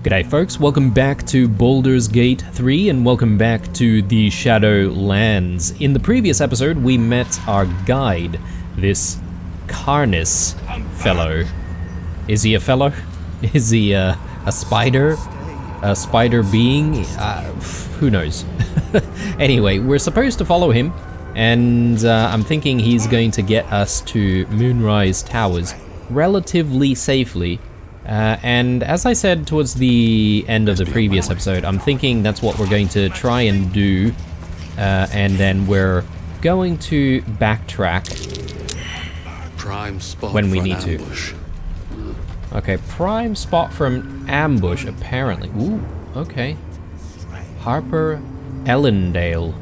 G'day folks, welcome back to Baldur's Gate 3 and welcome back to the Shadowlands. In the previous episode we met our guide, this Carnis fellow. Is he a fellow? Is he a spider? A spider being? Who knows? Anyway, we're supposed to follow him and I'm thinking he's going to get us to Moonrise Towers relatively safely. And as I said towards the end of the previous episode, I'm thinking that's what we're going to try and do, and then we're going to backtrack prime spot when we for need to. Okay, prime spot for an ambush, apparently. Ooh, okay. Harper Ellendale.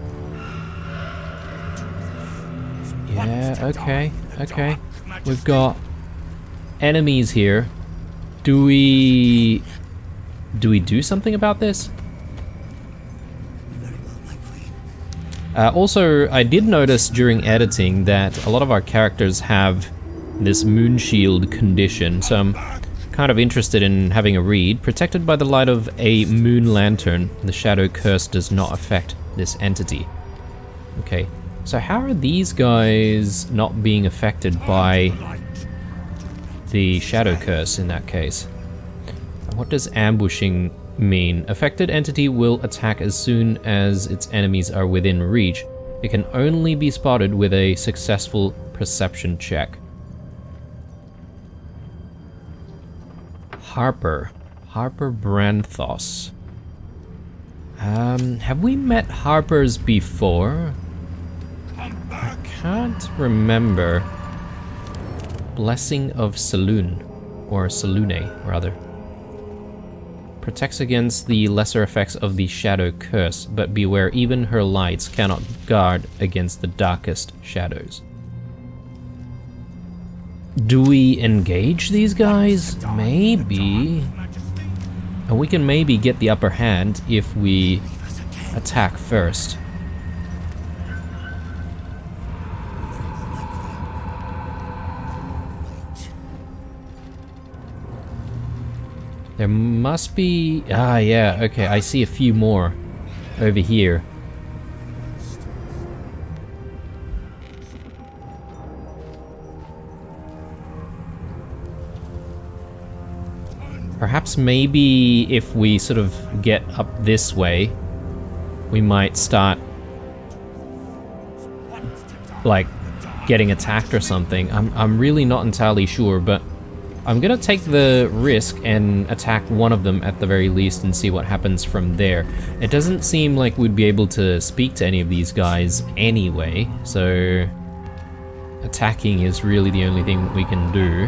Yeah, okay. We've got enemies here. Do we do something about this? Also, I did notice during editing that a lot of our characters have this moon shield condition, so I'm kind of interested in having a read. Protected by the light of a moon lantern, the shadow curse does not affect this entity. Okay, so how are these guys not being affected by the shadow curse in that case? What does ambushing mean? Affected entity will attack as soon as its enemies are within reach. It can only be spotted with a successful perception check. Harper Branthos. Have we met Harpers before? I can't remember. Blessing of Saloon, or Salune, rather. Protects against the lesser effects of the shadow curse, but beware, even her lights cannot guard against the darkest shadows. Do we engage these guys? Maybe. And we can maybe get the upper hand if we attack first. There must be... yeah, okay, I see a few more over here. Perhaps maybe if we sort of get up this way, we might start, like, getting attacked or something. I'm really not entirely sure, but I'm gonna take the risk and attack one of them at the very least and see what happens from there. It doesn't seem like we'd be able to speak to any of these guys anyway, so attacking is really the only thing that we can do.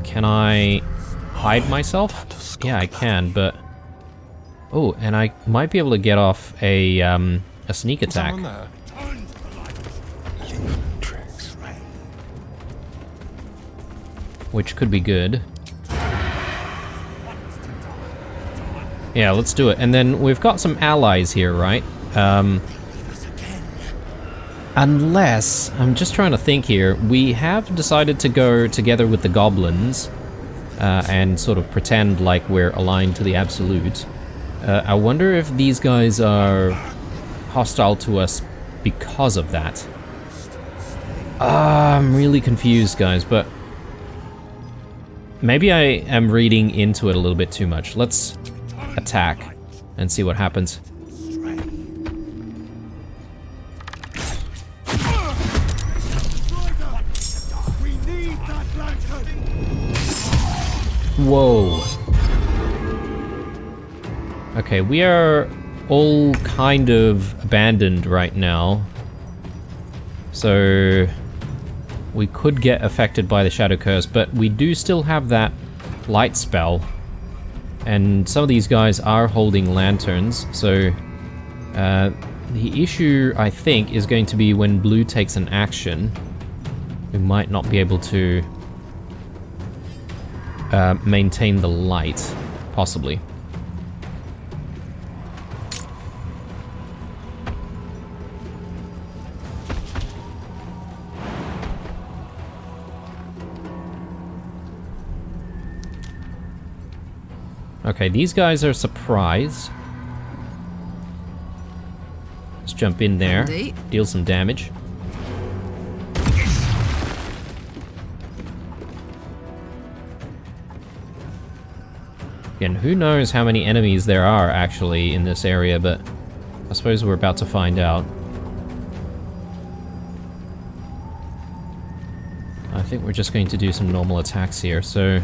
Can I hide myself? Yeah, I can, but... Oh, and I might be able to get off a sneak attack. Which could be good. Yeah, let's do it. And then we've got some allies here, right? Unless, I'm just trying to think here, we have decided to go together with the goblins and sort of pretend like we're aligned to the Absolute. I wonder if these guys are hostile to us because of that. I'm really confused, guys, but maybe I am reading into it a little bit too much. Let's attack and see what happens. Whoa. Okay, we are all kind of abandoned right now. So we could get affected by the Shadow Curse, but we do still have that light spell. And some of these guys are holding lanterns, so the issue, I think, is going to be when Blue takes an action. We might not be able to maintain the light, possibly. Okay, these guys are surprised. Let's jump in there, Indeed. deal some damage. Again, who knows how many enemies there are actually in this area, but I suppose we're about to find out. I think we're just going to do some normal attacks here, so...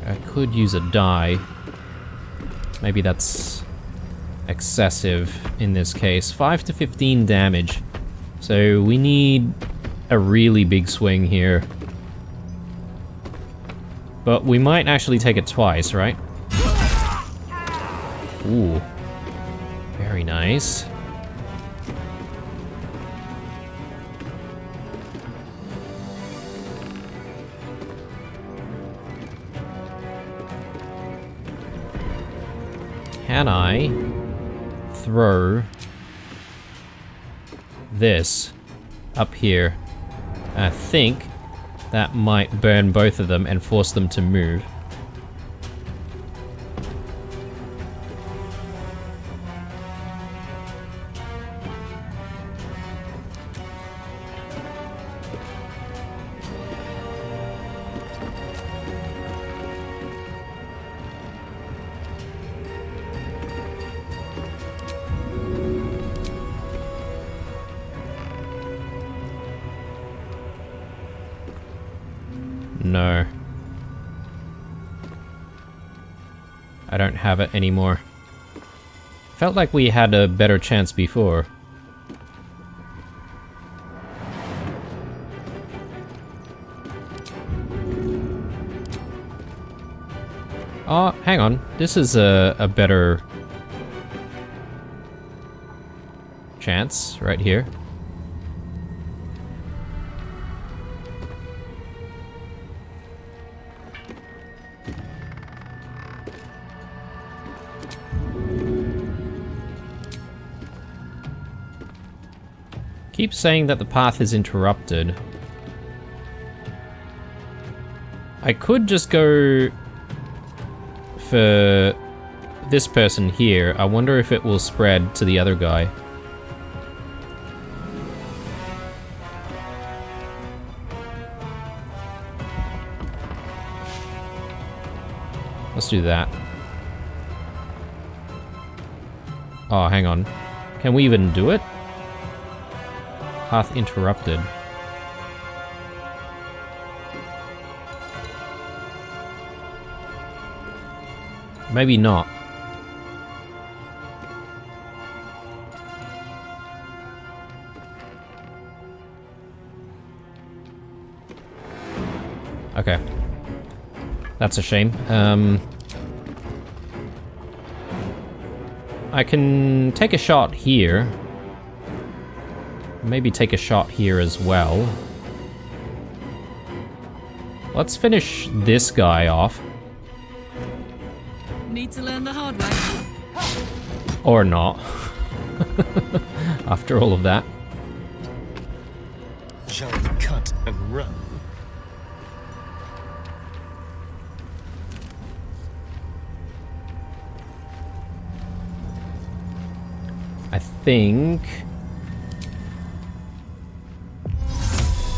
I could use a die. Maybe that's excessive in this case. 5 to 15 damage. So we need a really big swing here. But we might actually take it twice, right? Ooh. Very nice. Can I throw this up here? I think that might burn both of them and force them to move. No. I don't have it anymore. Felt like we had a better chance before. Oh, hang on. This is a better chance right here. Keep saying that the path is interrupted. I could just go for this person here. I wonder if it will spread to the other guy. Let's do that. Oh, hang on. Can we even do it? Path interrupted. Maybe not. Okay. That's a shame. I can take a shot here. Maybe take a shot here as well. Let's finish this guy off. Need to learn the hard way. Or not. After all of that. Shall we cut and run? I think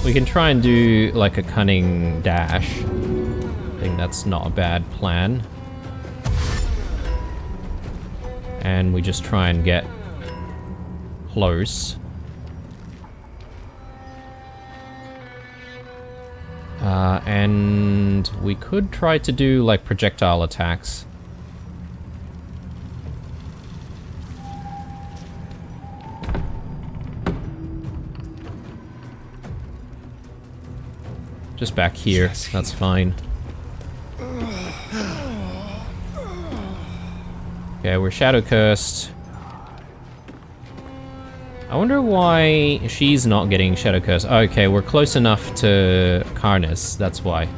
we can try and do like a cunning dash. I think that's not a bad plan. And we just try and get close. And we could try to do like projectile attacks. Just back here, that's fine. Okay, we're shadow cursed. I wonder why she's not getting shadow cursed. Okay, we're close enough to Karnas, that's why.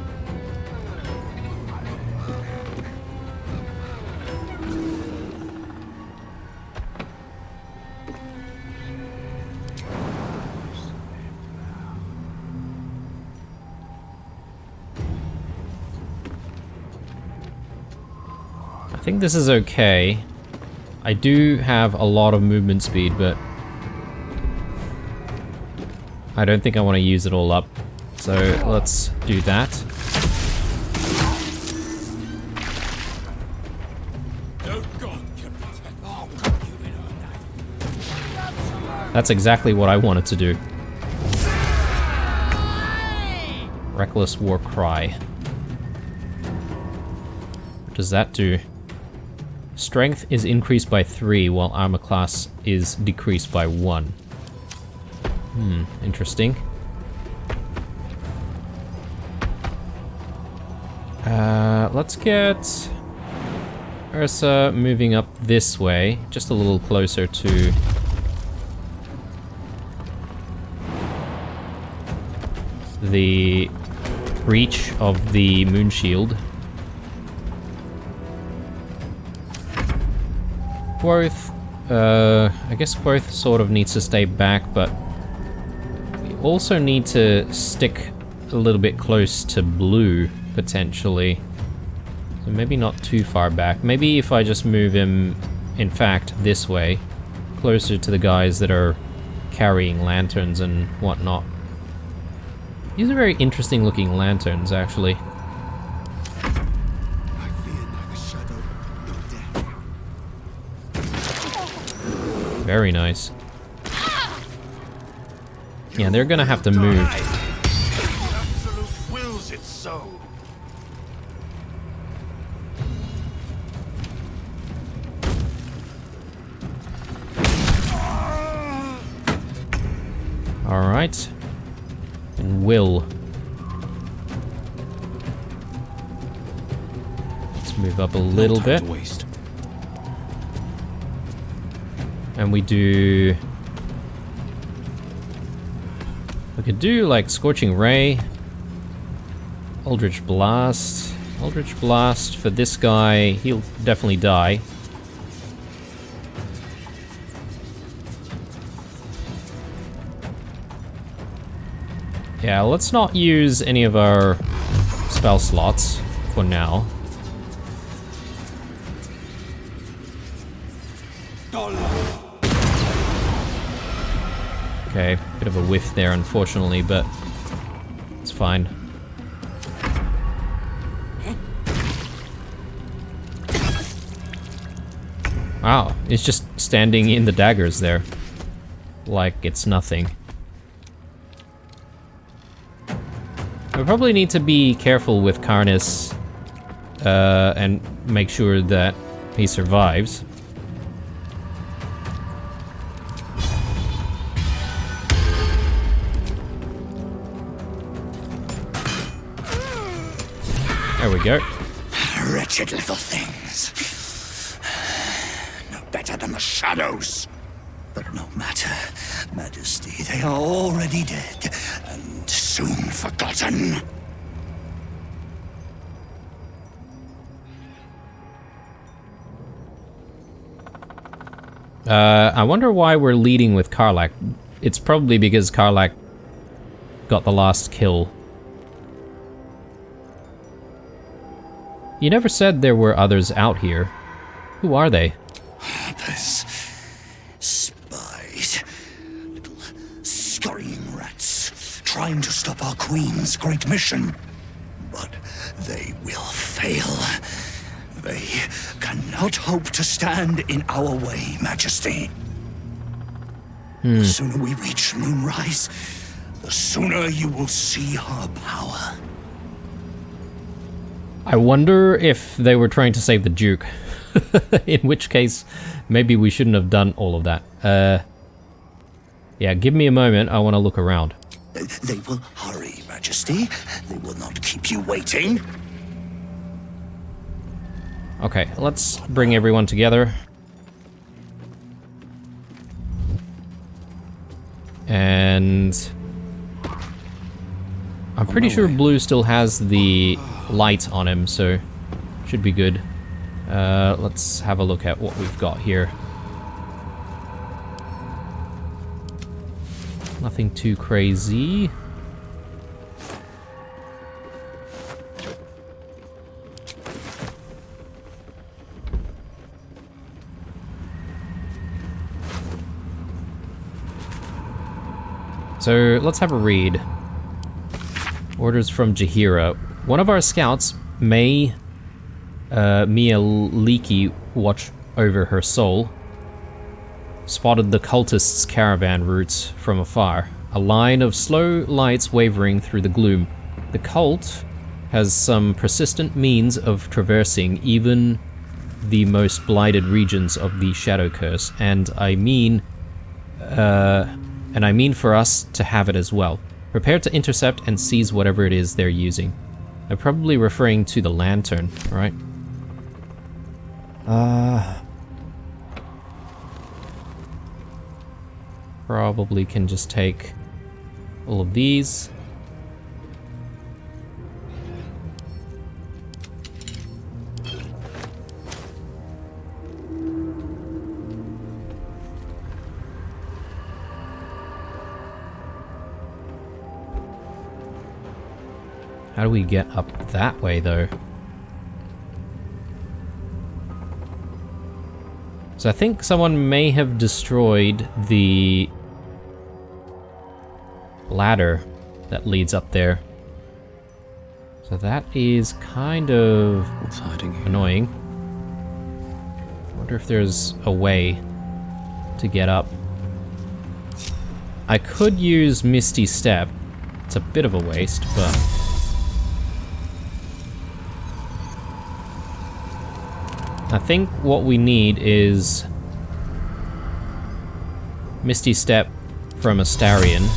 I think this is okay. I do have a lot of movement speed, but I don't think I want to use it all up. So let's do that. That's exactly what I wanted to do. Reckless War Cry. What does that do? Strength is increased by 3, while armor class is decreased by 1. Interesting. Let's get Ursa moving up this way, just a little closer to the breach of the moon shield. Quoth, I guess Quoth sort of needs to stay back, but we also need to stick a little bit close to Blue, potentially. So maybe not too far back. Maybe if I just move him, in fact, this way, closer to the guys that are carrying lanterns and whatnot. These are very interesting looking lanterns, actually. I fear neither shadow nor death. Very nice. Yeah, they're gonna have to move. Absolute wills it so. Alright. And will. Let's move up a little No time bit. to waste. And we do... We could do, like, Scorching Ray. Eldritch Blast. Eldritch Blast for this guy. He'll definitely die. Yeah, let's not use any of our spell slots for now. Okay, bit of a whiff there, unfortunately, but it's fine. Wow, it's just standing in the daggers there. Like it's nothing. We probably need to be careful with Karnas and make sure that he survives. There we go. Wretched little things. No better than the shadows. But no matter, Majesty, they are already dead, and soon forgotten. I wonder why we're leading with Karlach. It's probably because Karlach got the last kill. You never said there were others out here. Who are they? Harpers, spies, little scurrying rats, trying to stop our queen's great mission. But they will fail. They cannot hope to stand in our way, Majesty. The sooner we reach Moonrise, the sooner you will see her power. I wonder if they were trying to save the Duke. In which case, maybe we shouldn't have done all of that. Yeah, give me a moment, I want to look around. They will hurry, Majesty. They will not keep you waiting. Okay, let's bring everyone together. And I'm pretty sure Blue still has the light on him, so should be good. Let's have a look at what we've got here. Nothing too crazy. So let's have a read. Orders from Jahira. One of our scouts, Mia Leaky, watch over her soul, spotted the cultists' caravan routes from afar. A line of slow lights wavering through the gloom. The cult has some persistent means of traversing even the most blighted regions of the Shadow Curse, and I mean for us to have it as well. Prepare to intercept and seize whatever it is they're using. They're probably referring to the lantern, right? Probably can just take all of these. How do we get up that way, though? So I think someone may have destroyed the ladder that leads up there. So that is kind of What's hiding here? annoying. I wonder if there's a way to get up. I could use Misty Step. It's a bit of a waste, but... I think what we need is Misty Step from Astarion.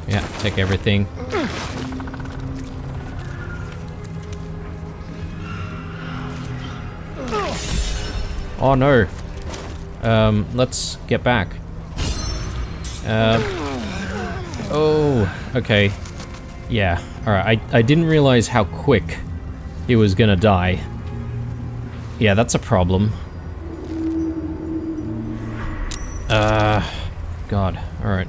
Yeah, take everything. Oh no. Let's get back. Oh, okay. Yeah, alright. I didn't realize how quick he was gonna die. Yeah, that's a problem. God, alright.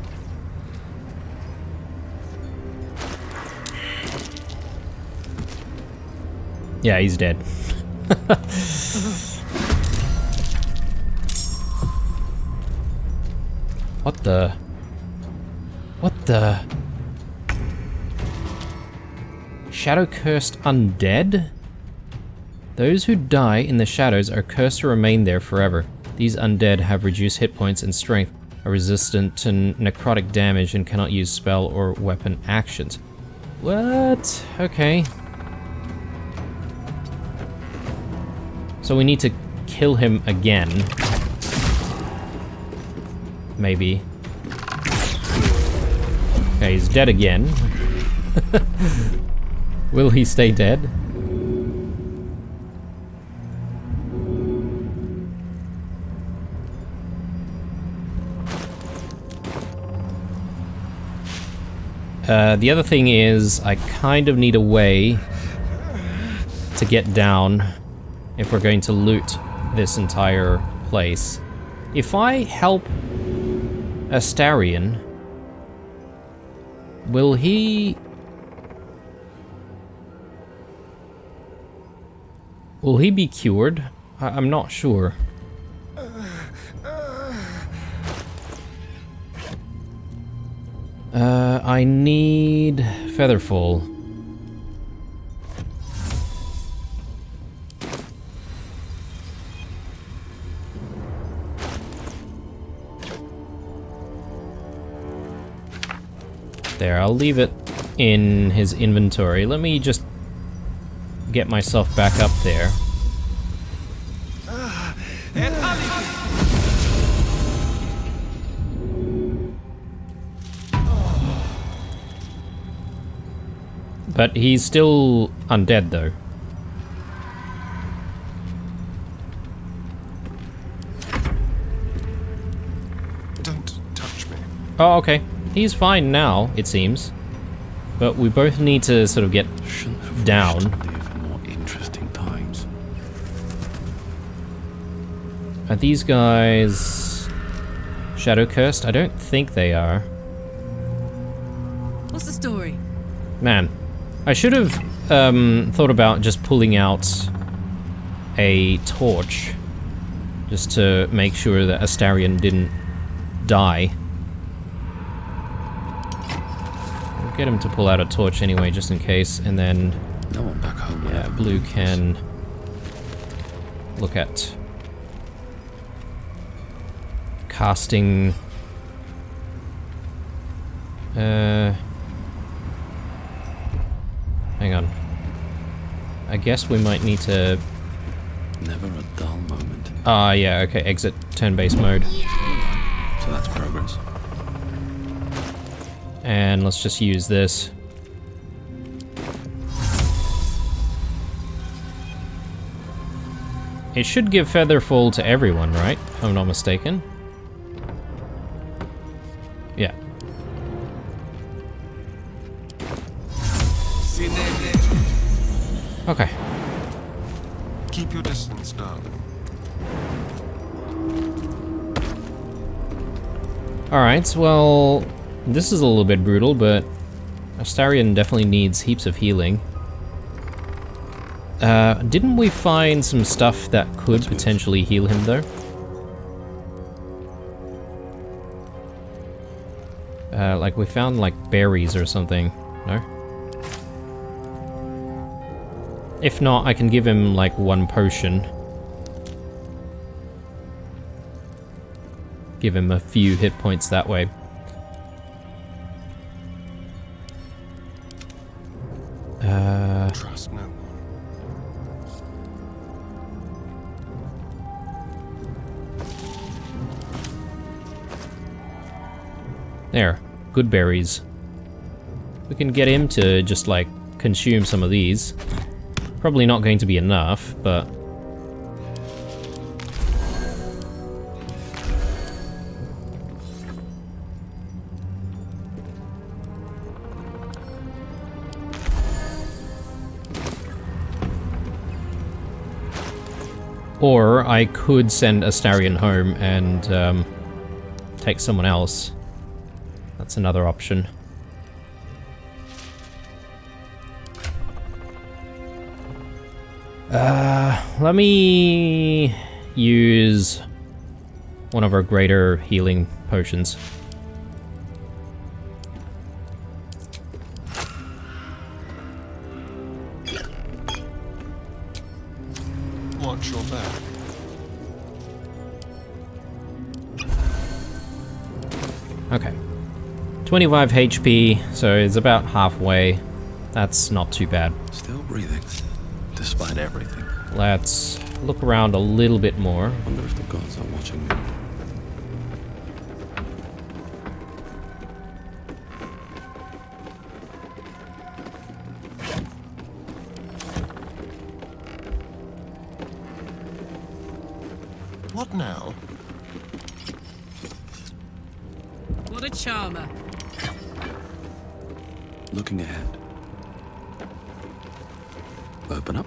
Yeah, he's dead. What the? What the? Shadow cursed undead? Those who die in the shadows are cursed to remain there forever. These undead have reduced hit points and strength, are resistant to necrotic damage, and cannot use spell or weapon actions. What? Okay. So we need to kill him again. Maybe. Okay, he's dead again. Will he stay dead? The other thing is, I kind of need a way to get down if we're going to loot this entire place. If I help Astarion, will he... will he be cured? I'm not sure. I need Featherfall. There, I'll leave it in his inventory. Let me just get myself back up there. But he's still undead, though. Don't touch me. Oh, okay. He's fine now, it seems. But we both need to sort of get Shouldn't have down. wished to live in more interesting times. Are these guys shadow cursed? I don't think they are. What's the story? Man, I should have thought about just pulling out a torch just to make sure that Astarion didn't die. We'll get him to pull out a torch anyway, just in case, and then No one back home. yeah, Blue can look at casting. Hang on. I guess we might need to. Never a dull moment. Ah, yeah, okay, exit turn-based mode. So that's progress. And let's just use this. It should give Featherfall to everyone, right? If I'm not mistaken. Yeah. Okay. Keep your distance, darling. Alright, well, this is a little bit brutal, but Astarion definitely needs heaps of healing. Didn't we find some stuff that could potentially heal him, though? Like we found, like, berries or something, no? If not, I can give him, like, one potion. Give him a few hit points that way. Trust no one. There. Good berries. We can get him to just, like, consume some of these. Probably not going to be enough, but... Or I could send Astarion home and take someone else. That's another option. Let me use one of our greater healing potions. Watch your back. Okay. 25 HP, so it's about halfway. That's not too bad. Still breathing, despite everything. Let's look around a little bit more. Wonder if the gods are watching me. What now? What a charmer. Looking ahead. Open up.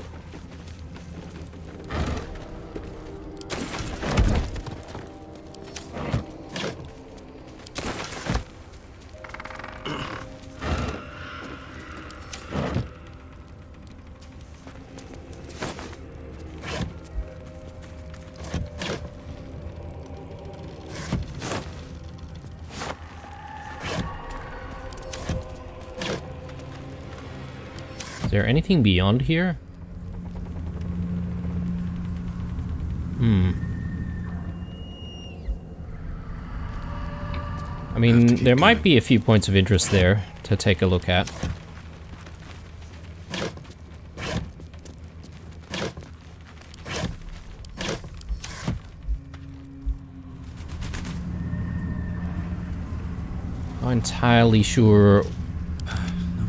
Is there anything beyond here? I mean, there might be a few points of interest there to take a look at. Not entirely sure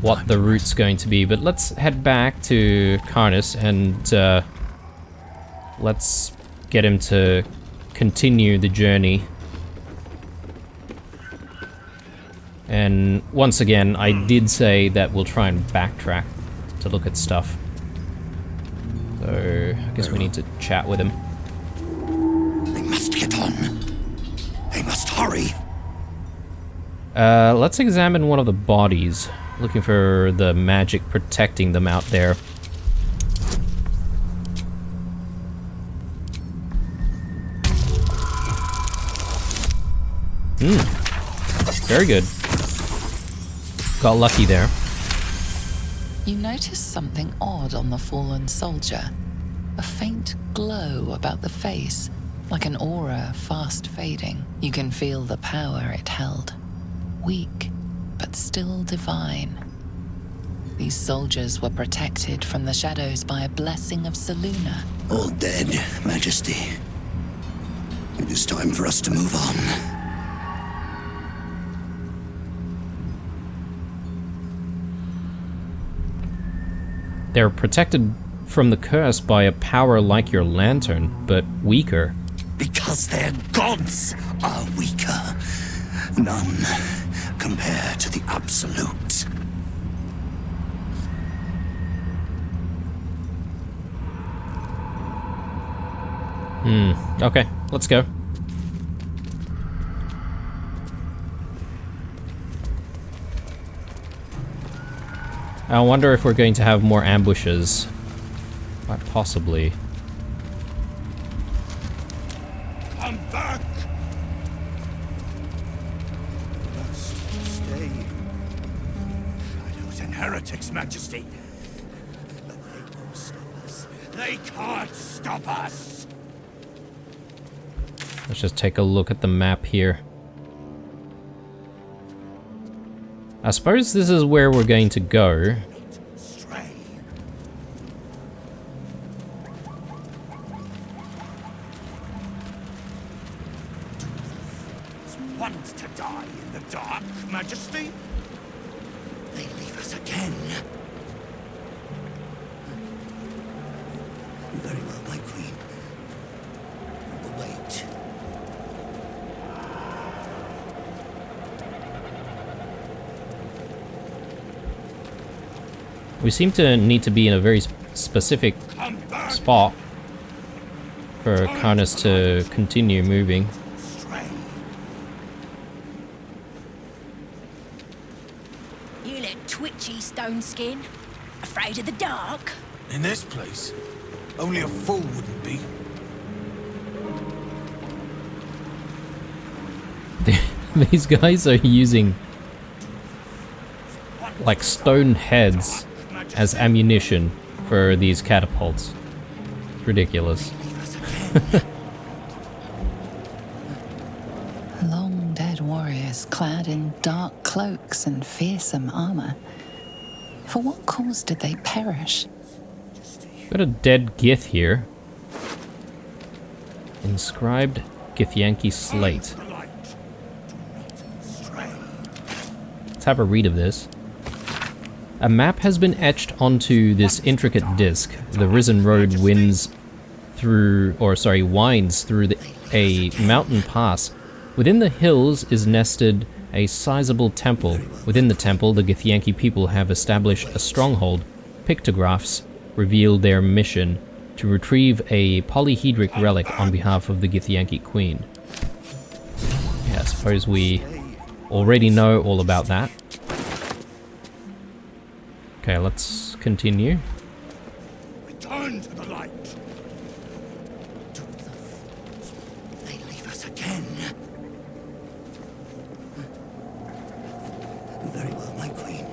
what the route's going to be, but let's head back to Karnas and let's get him to continue the journey. And once again, I did say that we'll try and backtrack to look at stuff. So I guess we need to chat with him. on. They must hurry. Let's examine one of the bodies. Looking for the magic protecting them out there. Very good. Got lucky there. You notice something odd on the fallen soldier. A faint glow about the face, like an aura fast fading. You can feel the power it held. Weak, but still divine. These soldiers were protected from the shadows by a blessing of Selûne. All dead, Majesty. It is time for us to move on. They're protected from the curse by a power like your lantern, but weaker. Because their gods are weaker. None compare to the Absolute. Okay, let's go. I wonder if we're going to have more ambushes. Quite possibly. Come back! Must stay. Shadows and heretics, Majesty. But they won't stop us. They can't stop us! Let's just take a look at the map here. I suppose this is where we're going to go. Stray. Want to die in the dark, Majesty? They leave us again. Very well, my queen. But wait. We seem to need to be in a very specific spot for Karnas to continue moving. Stray. You look twitchy, Stone Skin. Afraid of the dark? In this place, only a fool wouldn't be. These guys are using like stone heads as ammunition for these catapults. It's ridiculous. Long dead warriors clad in dark cloaks and fearsome armor. For what cause did they perish? Got a dead Gith here. Inscribed Githyanki slate. Let's have a read of this. A map has been etched onto this intricate disc. The risen road winds through a mountain pass. Within the hills is nested a sizable temple. Within the temple, the Githyanki people have established a stronghold. Pictographs reveal their mission to retrieve a polyhedric relic on behalf of the Githyanki queen. Yeah, I suppose we already know all about that. Okay, let's continue. Return to the light. They leave us again. Very well, my queen.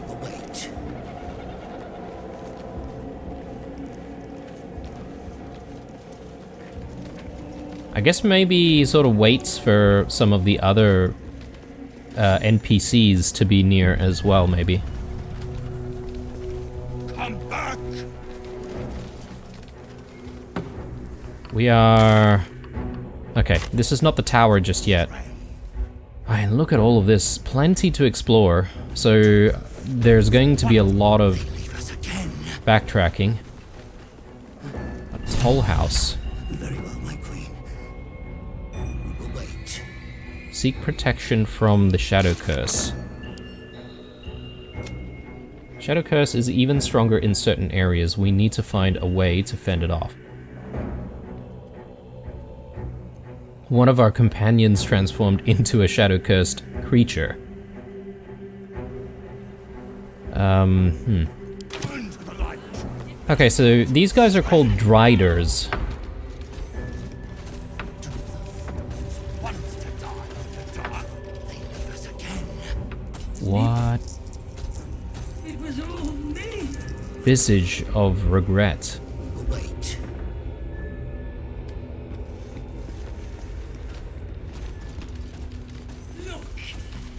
But wait. I guess maybe he sort of waits for some of the other NPCs to be near as well, maybe. Come back. We are... Okay, this is not the tower just yet. And look at all of this. Plenty to explore. So there's going to be a lot of Leave us again. backtracking. A toll house. Very well, my queen. We will wait. Seek protection from the Shadow Curse. Shadow Curse is even stronger in certain areas. We need to find a way to fend it off. one of our companions transformed into a shadow-cursed creature. Okay, so these guys are called Driders. What? It was all me. Visage of regret. Wait. Look!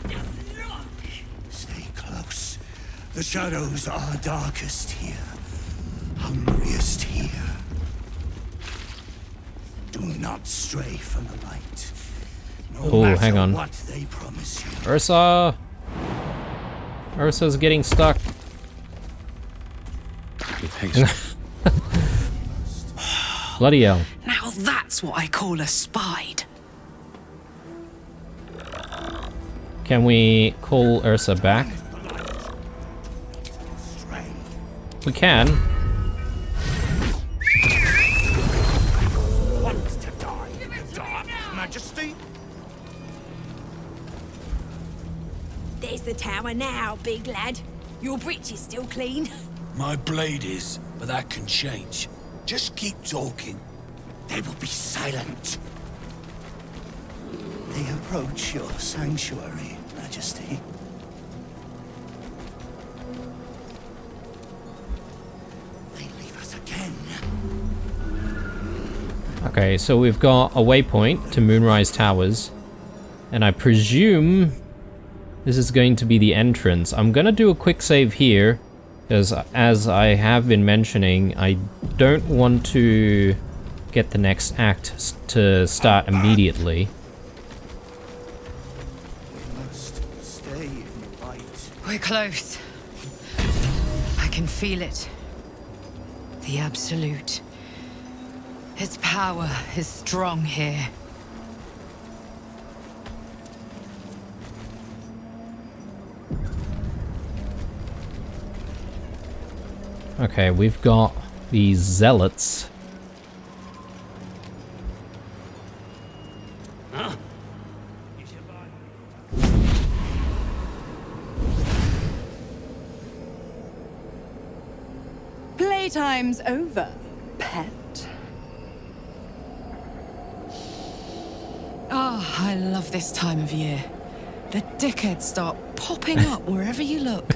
Just look! Stay close. The shadows are darkest here. Hungriest here. Do not stray from the light. No Oh, matter hang on. what they promise you. Ursa! Ursa's getting stuck. Be patient. Bloody hell. Now that's what I call a spide. Can we call Ursa back? Stray. We can. Wants to die. Dark Majesty? There's the tower now, big lad. Your breech is still clean. My blade is, but that can change. Just keep talking. They will be silent. They approach your sanctuary, Majesty. They leave us again. Okay, so we've got a waypoint to Moonrise Towers. And I presume this is going to be the entrance. I'm gonna do a quick save here, because as I have been mentioning, I don't want to get the next act to start immediately. We must stay in the light. We're close. I can feel it. The Absolute. Its power is strong here. Okay, we've got these zealots. Playtime's over, pet. Oh, I love this time of year. The dickheads start popping up wherever you look.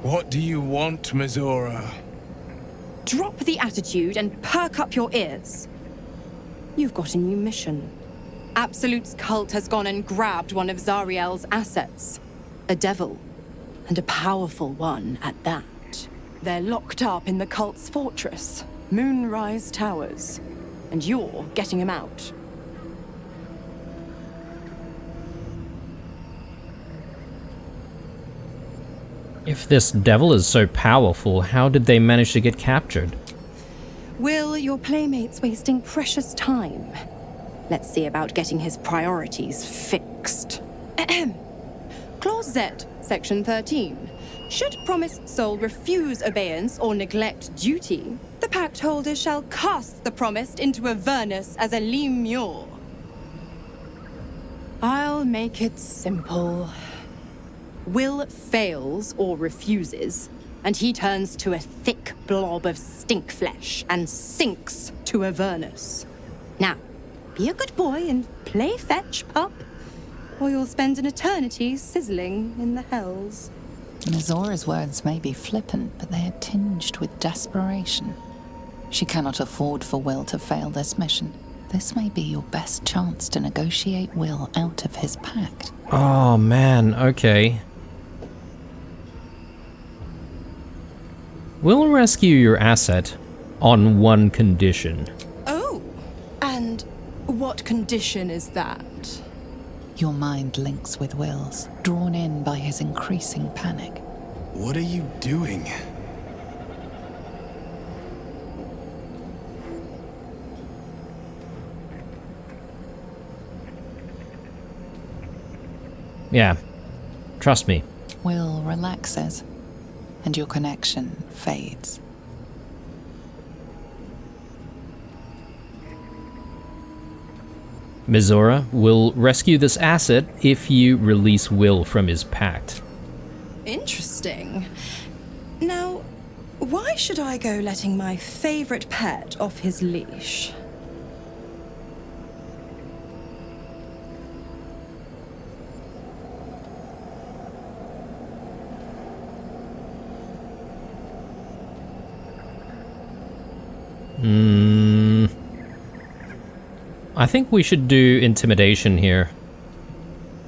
What do you want, Mizora? Drop the attitude and perk up your ears. You've got a new mission. Absolute's cult has gone and grabbed one of Zariel's assets. A devil. And a powerful one at that. They're locked up in the cult's fortress, Moonrise Towers. And you're getting him out. If this devil is so powerful, how did they manage to get captured? Will, your playmate's wasting precious time. Let's see about getting his priorities fixed. Clause Z, Section 13. Should promised soul refuse obeyance or neglect duty, the pact holder shall cast the promised into Avernus as a lemure. I'll make it simple. Will fails or refuses, and he turns to a thick blob of stink flesh and sinks to Avernus. Now, be a good boy and play fetch, pup, or you'll spend an eternity sizzling in the hells. Mizora's words may be flippant, but they are tinged with desperation. She cannot afford for Will to fail this mission. This may be your best chance to negotiate Will out of his pact. Oh man, okay. We'll rescue your asset on one condition. Oh, and what condition is that? Your mind links with Will's, drawn in by his increasing panic. What are you doing? Yeah, trust me. Will relaxes, and your connection fades. Mizora will rescue this asset if you release Will from his pact. Interesting. Now, why should I go letting my favorite pet off his leash? I think we should do intimidation here.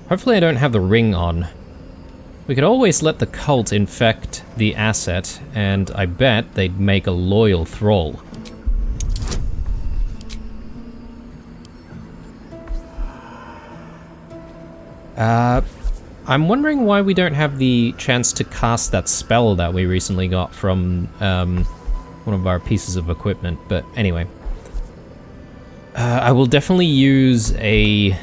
Hopefully I don't have the ring on. We could always let the cult infect the asset, and I bet they'd make a loyal thrall. I'm wondering why we don't have the chance to cast that spell that we recently got from one of our pieces of equipment, but anyway. I will definitely use a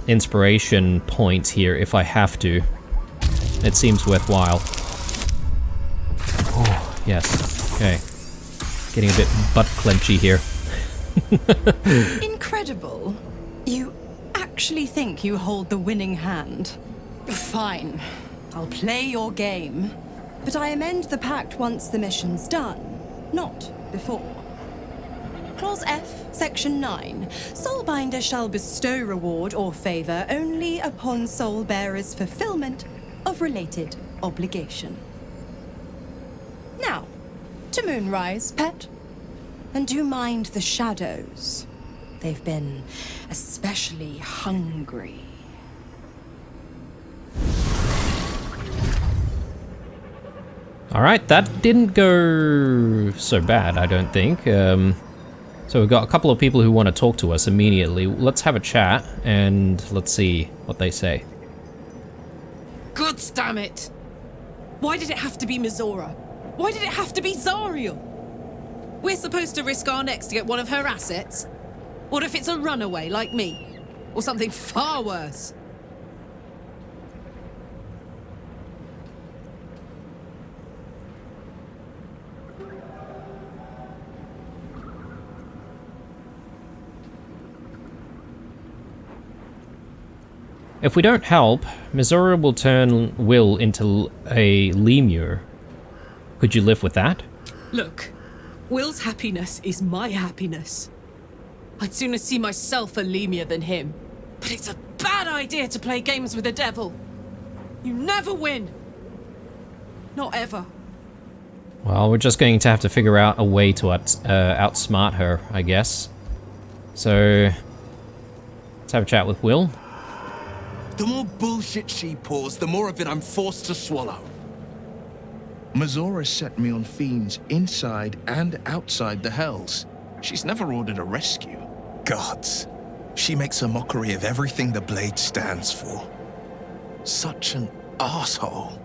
inspiration point here if I have to. It seems worthwhile. Oh, yes. Okay. Getting a bit butt-clenchy here. Incredible. You actually think you hold the winning hand? Fine. I'll play your game. But I amend the pact once the mission's done, not before. Clause F, Section 9. Soulbinder shall bestow reward or favor only upon soul bearer's fulfillment of related obligation. Now, to Moonrise, pet. And do mind the shadows. They've been especially hungry. Alright, that didn't go so bad, I don't think. So we've got a couple of people who want to talk to us immediately. Let's have a chat, and let's see what they say. Gods damn it! Why did it have to be Mizora? Why did it have to be Zariel? We're supposed to risk our necks to get one of her assets? What if it's a runaway like me? Or something far worse? If we don't help, Mizora will turn Will into a lemur. Could you live with that? Look, Will's happiness is my happiness. I'd sooner see myself a lemur than him. But it's a bad idea to play games with the devil. You never win. Not ever. Well, we're just going to have to figure out a way to outsmart her, I guess. So, let's have a chat with Will. The more bullshit she pours, the more of it I'm forced to swallow. Mizora set me on fiends inside and outside the Hells. She's never ordered a rescue. Gods. She makes a mockery of everything the Blade stands for. Such an asshole.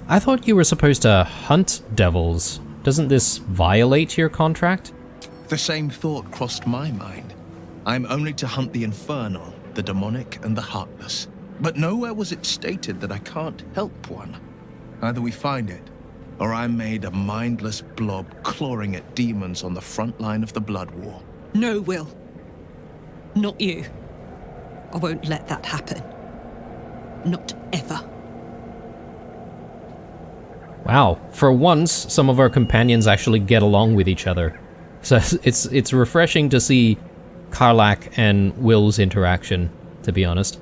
I thought you were supposed to hunt devils. Doesn't this violate your contract? The same thought crossed my mind. I'm only to hunt the infernal, the demonic, and the heartless. But nowhere was it stated that I can't help one. Either we find it, or I'm made a mindless blob clawing at demons on the front line of the Blood War. No, Will. Not you. I won't let that happen. Not ever. Wow, for once, some of our companions actually get along with each other. So it's refreshing to see Karlach and Will's interaction, to be honest.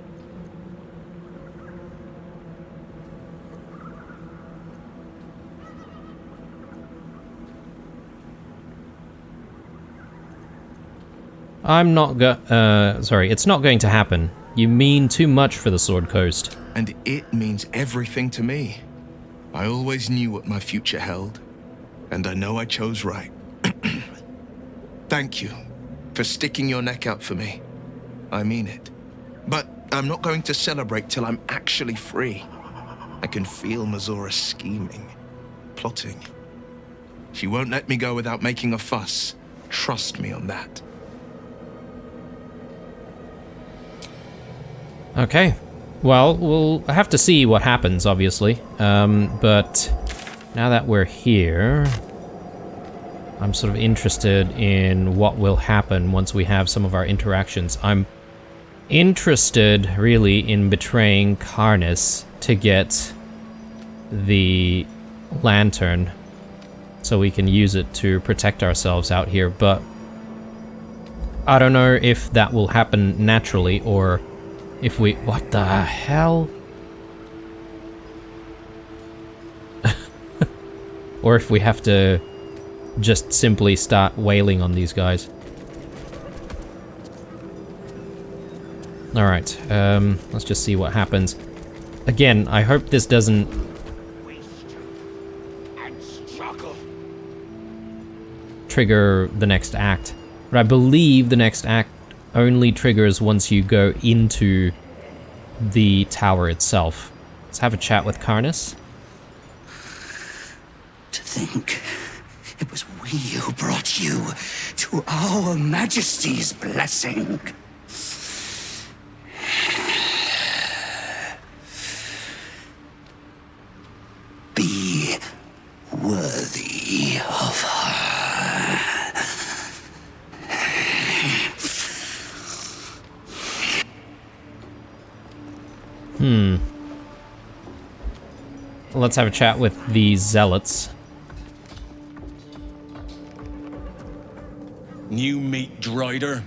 It's not going to happen. You mean too much for the Sword Coast. And it means everything to me. I always knew what my future held, and I know I chose right. Thank you for sticking your neck out for me. I mean it. But I'm not going to celebrate till I'm actually free. I can feel Mizora scheming, plotting. She won't let me go without making a fuss. Trust me on that. Okay. Well, we'll have to see what happens, obviously. But now that we're here, I'm sort of interested in what will happen once we have some of our interactions. I'm interested, really, in betraying Karnas to get the lantern so we can use it to protect ourselves out here, but I don't know if that will happen naturally or if we... What the hell? Or if we have to just simply start wailing on these guys. Alright, let's just see what happens. Again, I hope this doesn't trigger the next act. But I believe the next act only triggers once you go into the tower itself. Let's have a chat with Karnas. To think it was we who brought you to our Majesty's blessing. Be worthy of her. Let's have a chat with the zealots. New meat drider.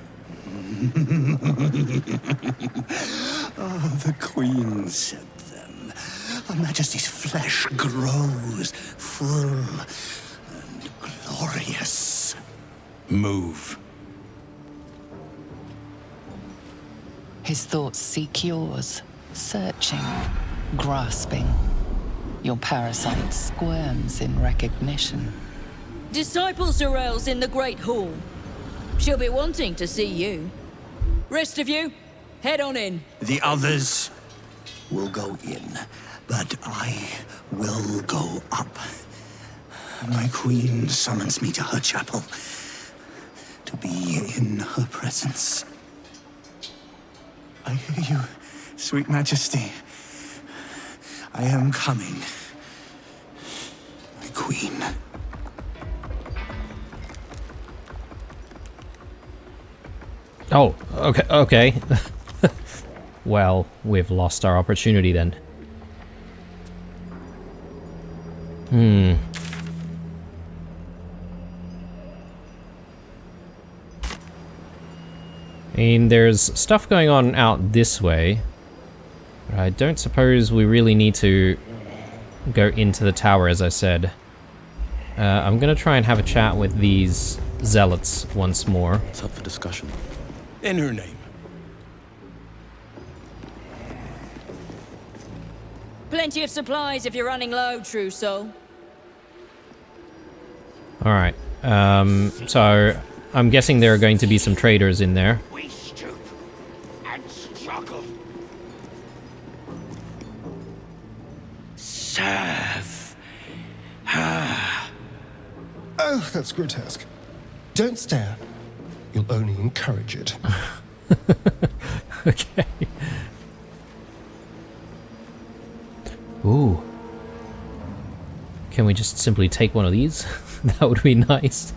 The Queen said them. Her Majesty's flesh grows full and glorious. Move. His thoughts seek yours, searching, grasping. Your parasite squirms in recognition. Disciple Zarel's in the Great Hall. She'll be wanting to see you. Rest of you, head on in. The others will go in, but I will go up. My queen summons me to her chapel to be in her presence. I hear you, sweet majesty. I am coming, my queen. Oh, okay. Well, we've lost our opportunity then. I mean, there's stuff going on out this way, but I don't suppose we really need to go into the tower, as I said. I'm gonna try and have a chat with these zealots once more. It's up for discussion. In her name. Plenty of supplies if you're running low, true soul. Alright, so I'm guessing there are going to be some traders in there. We stoop and struggle. Serve her. Oh, that's grotesque. Don't stare. You'll only encourage it. Okay. Ooh. Can we just simply take one of these? That would be nice.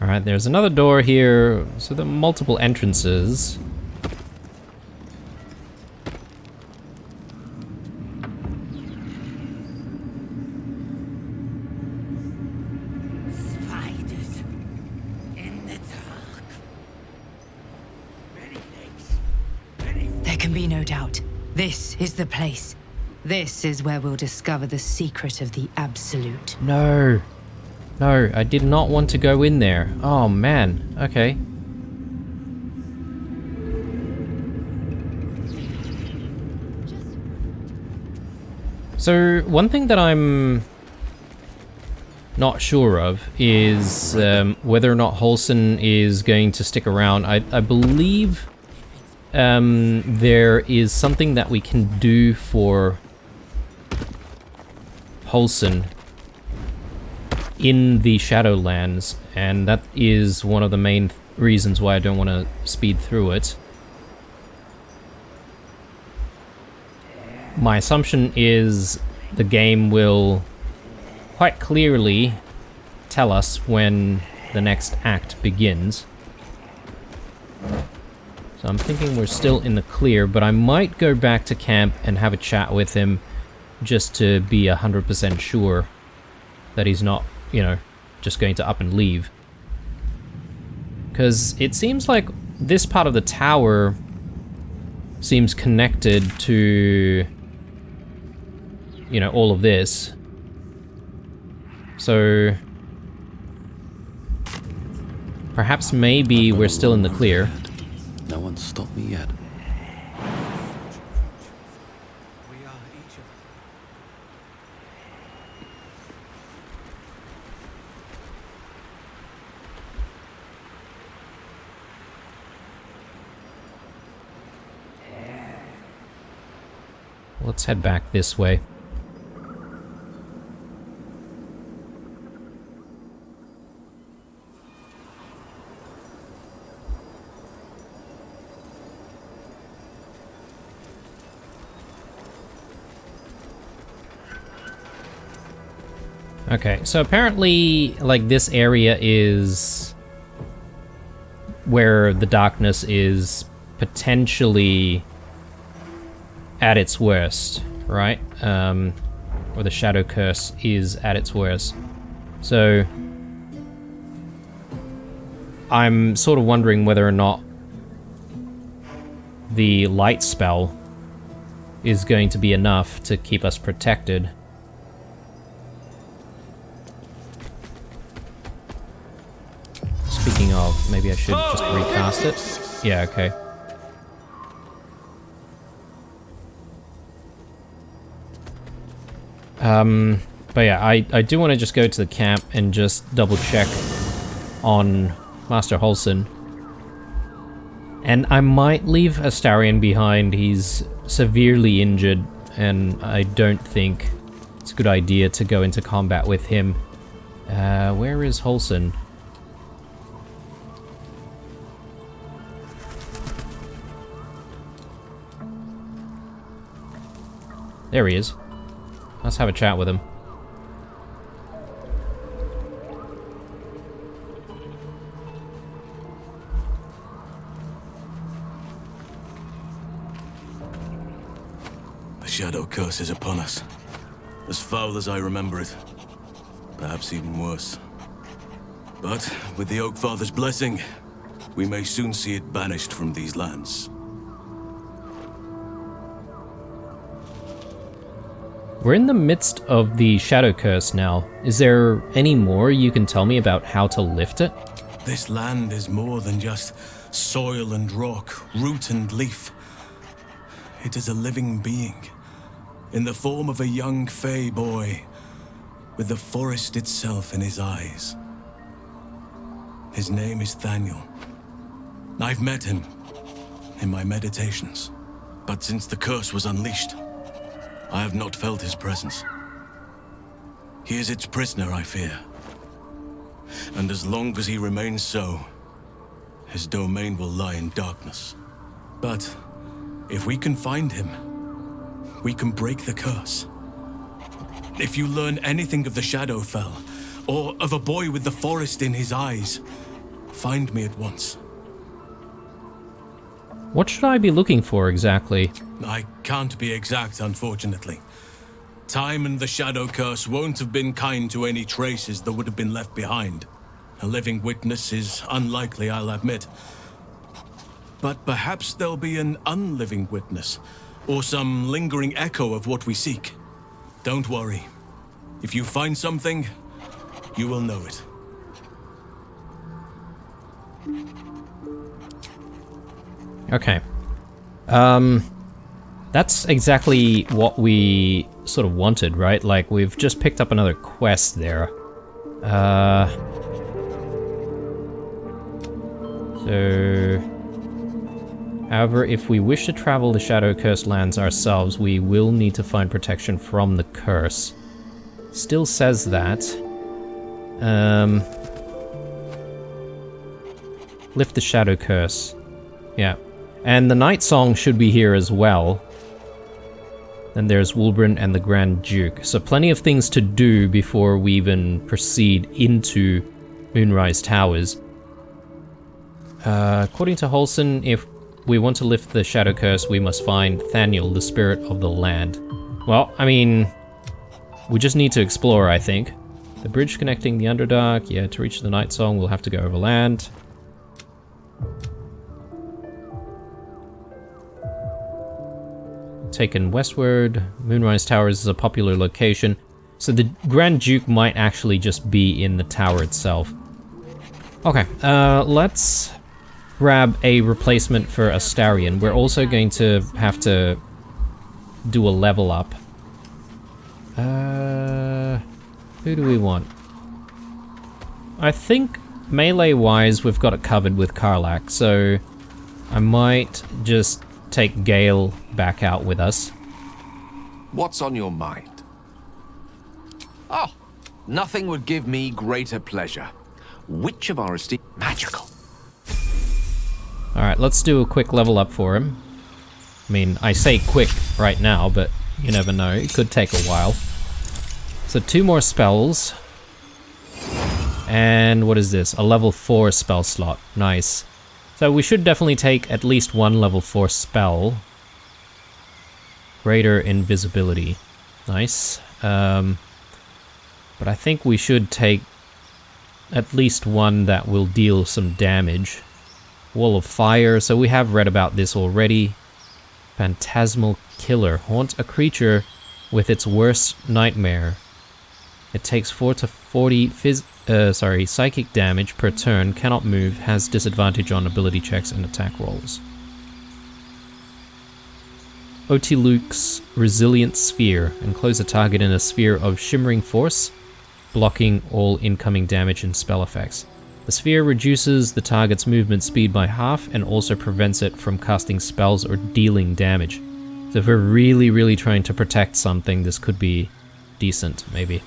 Alright, there's another door here. So there are multiple entrances. Spiders in the dark. There can be no doubt. This is the place. This is where we'll discover the secret of the Absolute. No. No, I did not want to go in there. Oh man, okay. So, one thing that I'm not sure of is whether or not Holson is going to stick around. I believe there is something that we can do for Holson in the Shadowlands, and that is one of the main reasons why I don't want to speed through it. My assumption is the game will quite clearly tell us when the next act begins. So I'm thinking we're still in the clear, but I might go back to camp and have a chat with him just to be 100% sure that he's not, you know, just going to up and leave. Because it seems like this part of the tower seems connected to, you know, all of this. So perhaps maybe we're still in the clear. No one's stopped me yet. Let's head back this way. Okay, so apparently, like, this area is where the darkness is potentially at its worst, right? Or the shadow curse is at its worst. So I'm sort of wondering whether or not the light spell is going to be enough to keep us protected. Speaking of, maybe I should just recast it. Yeah, okay. But yeah, I do want to just go to the camp and just double check on Master Holson. And I might leave Astarion behind. He's severely injured, and I don't think it's a good idea to go into combat with him. Where is Holson? There he is. Let's have a chat with him. The shadow curse is upon us. As foul as I remember it. Perhaps even worse. But with the Oak Father's blessing, we may soon see it banished from these lands. We're in the midst of the Shadow Curse now. Is there any more you can tell me about how to lift it? This land is more than just soil and rock, root and leaf. It is a living being, in the form of a young fey boy, with the forest itself in his eyes. His name is Thaniel. I've met him in my meditations, but since the curse was unleashed, I have not felt his presence. He is its prisoner, I fear. And as long as he remains so, his domain will lie in darkness. But if we can find him, we can break the curse. If you learn anything of the Shadowfell, or of a boy with the forest in his eyes, find me at once. What should I be looking for exactly? I can't be exact, unfortunately. Time and the Shadow Curse won't have been kind to any traces that would have been left behind. A living witness is unlikely, I'll admit. But perhaps there'll be an unliving witness, or some lingering echo of what we seek. Don't worry. If you find something, you will know it. Okay. That's exactly what we sort of wanted, right? Like, we've just picked up another quest there. However, if we wish to travel the Shadow Cursed lands ourselves, we will need to find protection from the curse. Still says that. Lift the Shadow Curse. Yeah. And the Night Song should be here as well. Then there's Wulbren and the Grand Duke. So plenty of things to do before we even proceed into Moonrise Towers. According to Holson, if we want to lift the Shadow Curse, we must find Thaniel, the spirit of the land. Well, I mean, we just need to explore, I think. The bridge connecting the Underdark. Yeah, to reach the Night Song, we'll have to go over land. Taken westward. Moonrise Towers is a popular location. So the Grand Duke might actually just be in the tower itself. Okay, let's grab a replacement for Astarion. We're also going to have to do a level up. Who do we want? I think melee-wise we've got it covered with Karlach, so I might just take Gale back out with us. What's on your mind? Oh, nothing would give me greater pleasure. Which of our esteemed... Magical. Alright, let's do a quick level up for him. I mean, I say quick right now, but you never know. It could take a while. So 2 more spells. And what is this? A level 4 spell slot. Nice. So we should definitely take at least 1 level 4 spell. Greater invisibility. Nice. But I think we should take at least 1 that will deal some damage. Wall of Fire. So we have read about this already. Phantasmal Killer. Haunt a creature with its worst nightmare. It takes 4 to 40 psychic damage per turn, cannot move, has disadvantage on ability checks and attack rolls. Otiluke's Resilient Sphere. Enclose a target in a sphere of shimmering force, blocking all incoming damage and spell effects. The sphere reduces the target's movement speed by half and also prevents it from casting spells or dealing damage. So if we're really, really trying to protect something, this could be decent, maybe.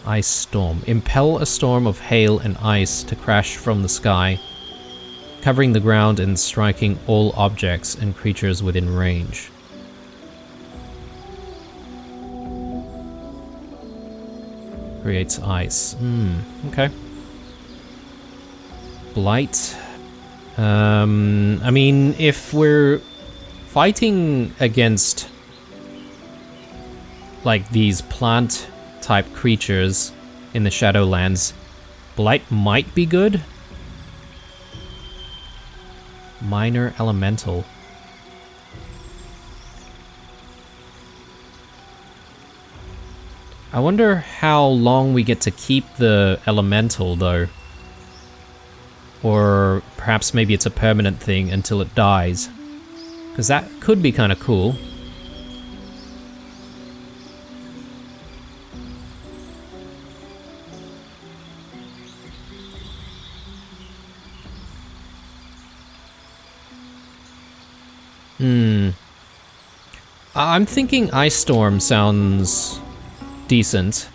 Ice Storm. Impel a storm of hail and ice to crash from the sky, covering the ground and striking all objects and creatures within range. Creates ice. Okay. Blight. I mean, if we're fighting against like these plant type creatures in the Shadowlands, Blight might be good. Minor Elemental. I wonder how long we get to keep the Elemental though. Or perhaps maybe it's a permanent thing until it dies. Because that could be kind of cool. I'm thinking Ice Storm sounds decent.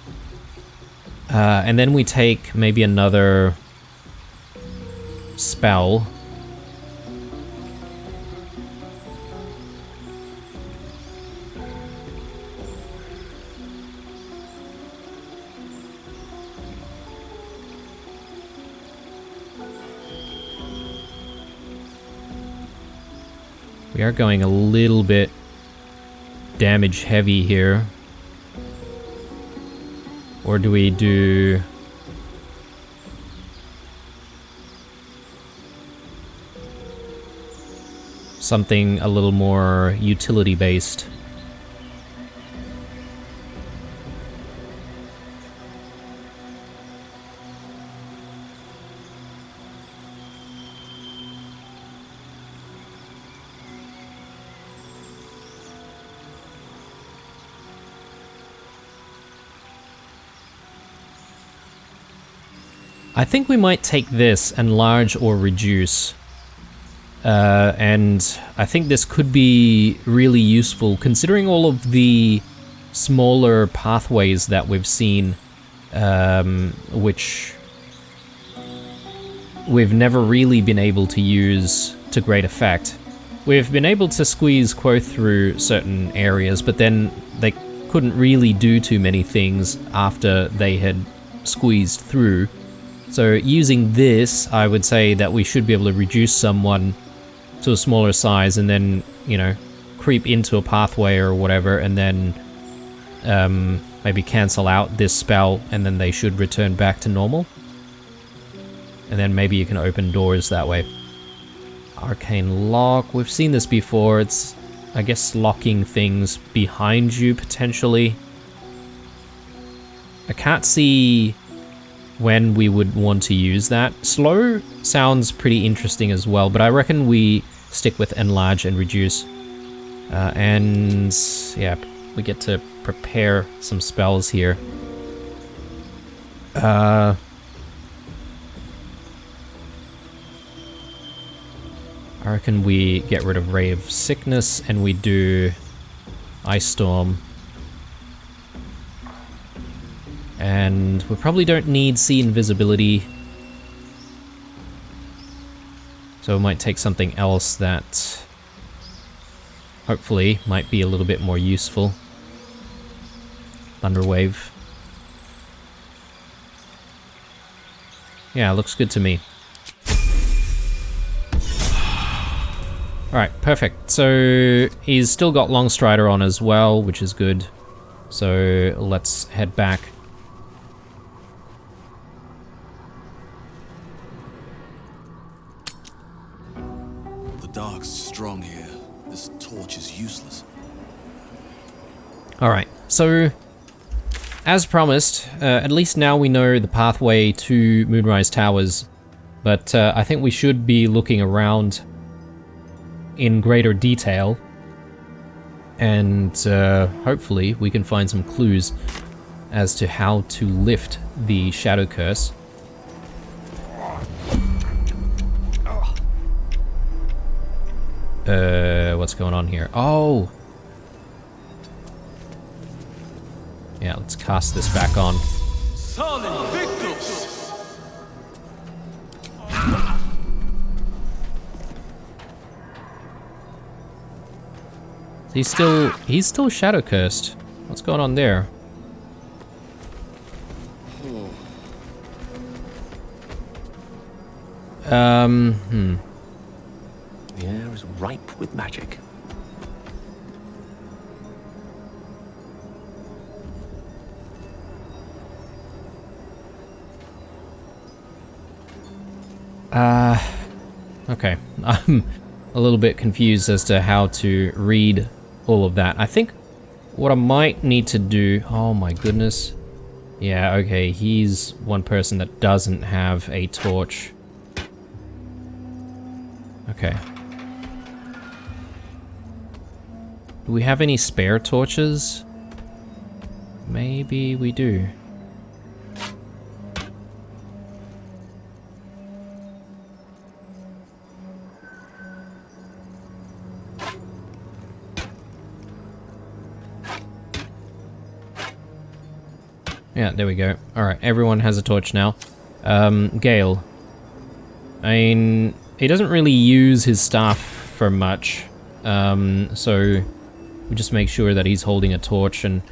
And then we take maybe another spell. We are going a little bit damage heavy here. Or do we do... something a little more utility based? I think we might take this, enlarge or reduce. And I think this could be really useful considering all of the smaller pathways that we've seen, which we've never really been able to use to great effect. We've been able to squeeze Quoth through certain areas, but then they couldn't really do too many things after they had squeezed through. So using this, I would say that we should be able to reduce someone to a smaller size and then, you know, creep into a pathway or whatever, and then maybe cancel out this spell, and then they should return back to normal. And then maybe you can open doors that way. Arcane lock, we've seen this before. It's, I guess, locking things behind you, potentially. I can't see when we would want to use that. Slow sounds pretty interesting as well, but I reckon we stick with enlarge and reduce. And yeah, we get to prepare some spells here. I reckon we get rid of Ray of Sickness and we do Ice Storm. And we probably don't need See Invisibility. So we might take something else that hopefully might be a little bit more useful. Thunderwave. Yeah, looks good to me. Alright, perfect. So he's still got Long Strider on as well, which is good. So let's head back. The dark's strong here. This torch is useless. Alright, so as promised, at least now we know the pathway to Moonrise Towers, but I think we should be looking around in greater detail, and hopefully we can find some clues as to how to lift the Shadow Curse. What's going on here? Oh! Yeah, let's cast this back on. He's still Shadow Cursed. What's going on there? The air is ripe with magic. Okay. I'm a little bit confused as to how to read all of that. I think what I might need to do... Oh my goodness. Yeah, okay, he's one person that doesn't have a torch. Okay. Do we have any spare torches? Maybe we do. Yeah, there we go. Alright, everyone has a torch now. Gale. I mean, he doesn't really use his staff for much. So we just make sure that he's holding a torch, and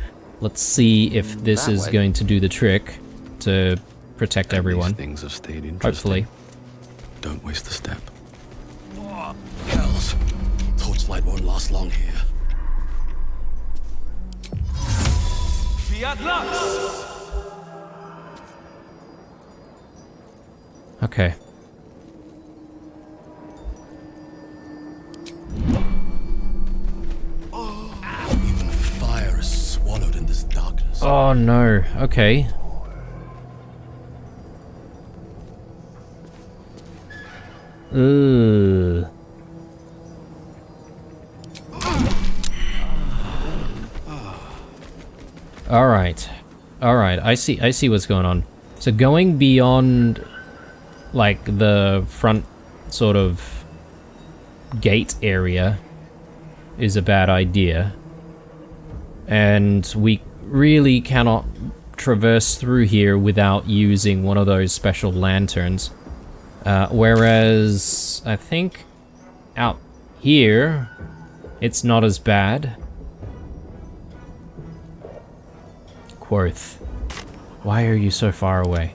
let's see if this is going to do the trick to protect everyone. Things have stayed interesting. Hopefully. Don't waste a step. Hells. Torchlight won't last long here. Fiat Lux! Okay. Even fire is swallowed in this darkness. Oh no, okay. Ugh. Alright. Alright, I see what's going on. So going beyond like the front sort of gate area is a bad idea. And we really cannot traverse through here without using one of those special lanterns. Whereas I think out here, it's not as bad. Quoth, why are you so far away?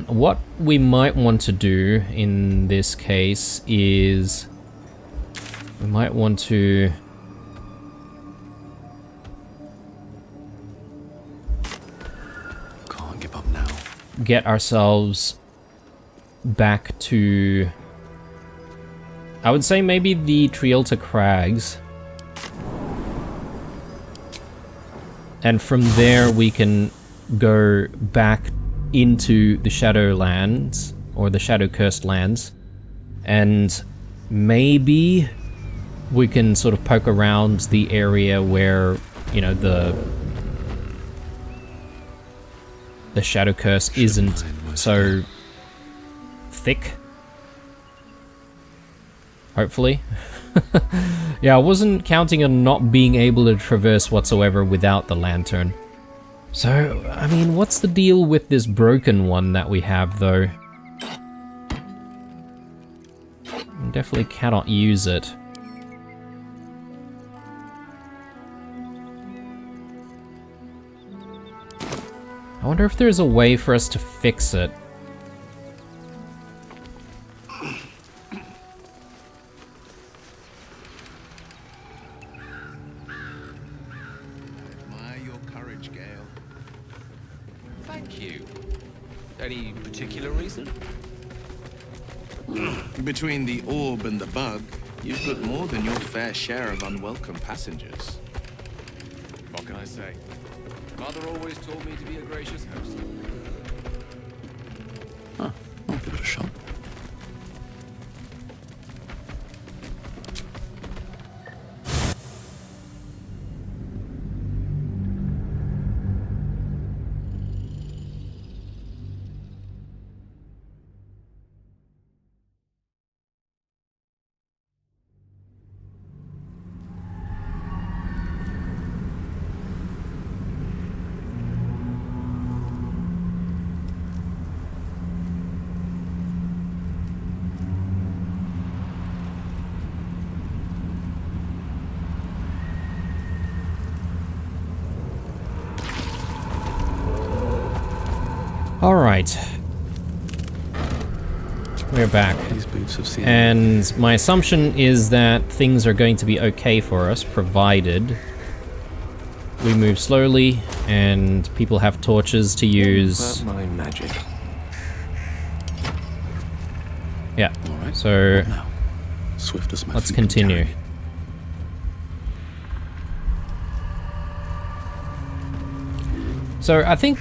What we might want to do in this case is we might want to Can't give up now. Get ourselves back to, I would say maybe the Trielta Crags. And from there we can go back into the Shadowlands, or the Shadow-Cursed Lands, and maybe we can sort of poke around the area where, you know, the Shadow Curse isn't so thick. Hopefully. Yeah, I wasn't counting on not being able to traverse whatsoever without the lantern. So, I mean, what's the deal with this broken one that we have, though? Definitely cannot use it. I wonder if there's a way for us to fix it. Admire your courage, Gale. Thank you. Any particular reason? Between the orb and the bug, you've got more than your fair share of unwelcome passengers. What can I say? Mother always told me to be a gracious host. Huh, I'll give it a shot. Alright. We're back. These boots have seen. And my assumption is that things are going to be okay for us, provided we move slowly and people have torches to use. My magic. Yeah. All right. So Now, swiftest let's continue. So I think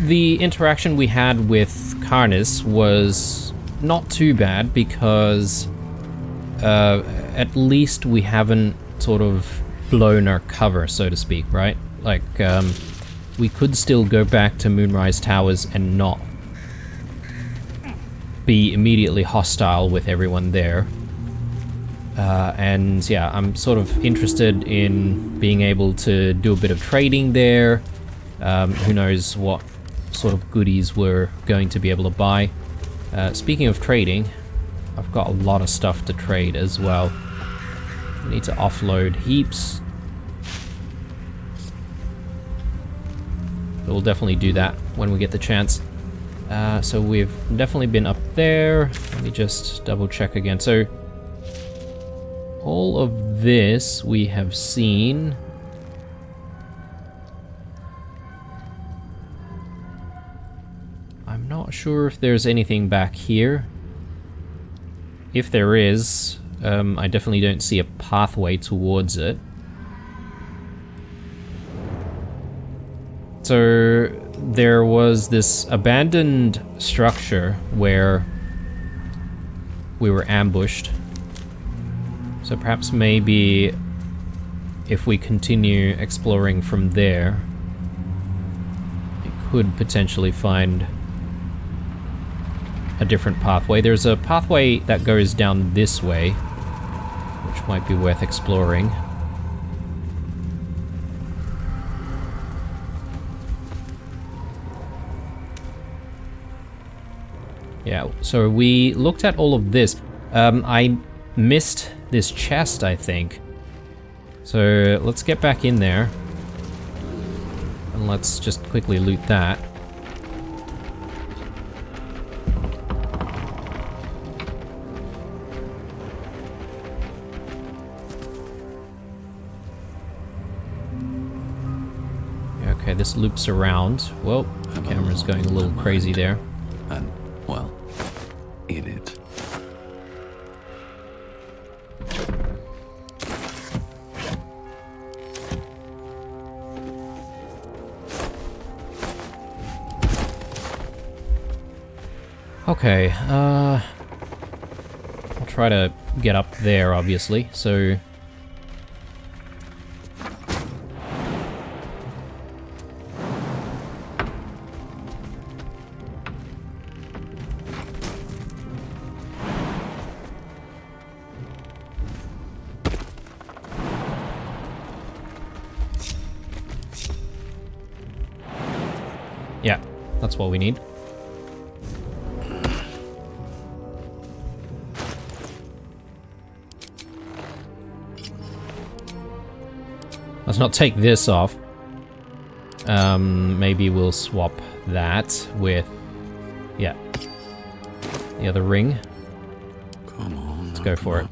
the interaction we had with Karnis was not too bad, because at least we haven't sort of blown our cover, so to speak, right? Like, we could still go back to Moonrise Towers and not be immediately hostile with everyone there. And yeah, I'm sort of interested in being able to do a bit of trading there. Who knows what sort of goodies we're going to be able to buy. Speaking of trading, I've got a lot of stuff to trade as well. I need to offload heaps. We'll definitely do that when we get the chance. So we've definitely been up there. Let me just double check again. So all of this we have seen. I'm not sure if there's anything back here. If there is, I definitely don't see a pathway towards it. So there was this abandoned structure where we were ambushed. So perhaps maybe if we continue exploring from there, we could potentially find a different pathway. There's a pathway that goes down this way, which might be worth exploring. Yeah, so we looked at all of this. I missed this chest, I think. So let's get back in there. And let's just quickly loot that. Okay, this loops around. Whoa, the camera's going a little crazy there. And, well, in it. Okay, I'll try to get up there, obviously, so... Yeah, that's what we need. Let's not take this off. Maybe we'll swap that with, yeah, the other ring. Come on. Let's go for it.